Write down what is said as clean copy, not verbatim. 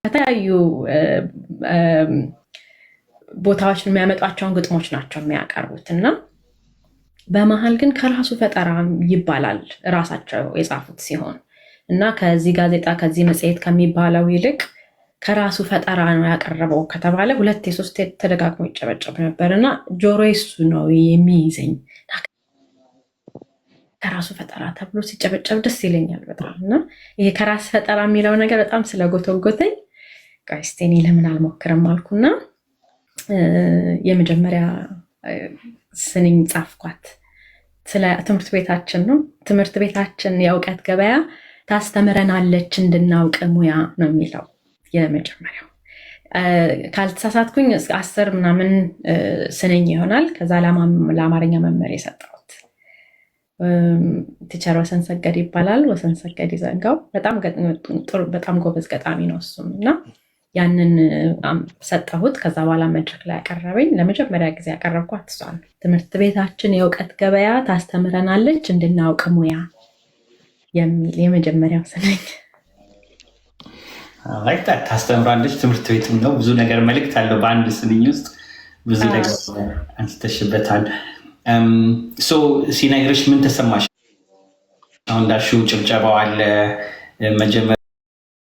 ከተለያዩ ቦታዎች የሚያመጧቸውን ግጥሞች ናቸው የሚያቀርቡት እና በመሀል ግን ከራሱ ፈጠራ ይባላል ራሳቸው የጻፉት ሲሆን እና ከዚህ ጋዜጣ ከዚህ መጽሔት ከሚባለው ይልቅ ከራሱ ፈጠራ ነው ያቀረበው ከተባለ 2-3 ተደጋግሞ ይጨበጨብ ነበር እና ጆሮ እሱ ነው የሚይዘኝ። ከራሱ ፈጠራ ተብሎ ሲጨበጨብ ደስ ይለኛል በጣም እና ይሄ ከራስ ፈጠራ የሚለው ነገር በጣም ስለጎተጎተኝ እስቲ እኔ ለምን አልሞክርም አልኩና የመጀመሪያ ስንኝ ጻፍኳት። ስለ ትምህርት ቤታችን ነው። ትምህርት ቤታችን የእውቀት ገበያ ታስተምረናለች እንድናውቅ ሙያ ነው የሚለው የመጀመሪያው። ካልተሳሳትኩኝ 10 ምናምን ስንኝ ይሆናል። ከዛ ለአማርኛ መመሪያ የሰጠሁት ቲቸር ወሰን ሰገድ ይባላል። ወሰን ሰገድ ይዘንጋው በጣም ጎበዝ ገጣሚ ነው እሱም እና ያንን ሰጠሁት። ከዛ በኋላ መድረክ ላይ ያቀረበኝ ለመጀመሪያ ጊዜ ያቀረብኳት እሷን። ትምህርት ቤታችን የእውቀት ገበያ ታስተምረናለች እንድናውቅ ሙያ የሚል የመጀመሪያው ስንኝ። ታስተምራለች ትምህርት ቤትም ነው። ብዙ ነገር መልእክት አለው በአንድ ስንኝ ውስጥ ብዙ ነገር አንስተሽበታል። ሲነግርሽ ምን ተሰማሽ? አሁን እንዳልሽው ጭብጨባው አለ፣ መጀመሪያ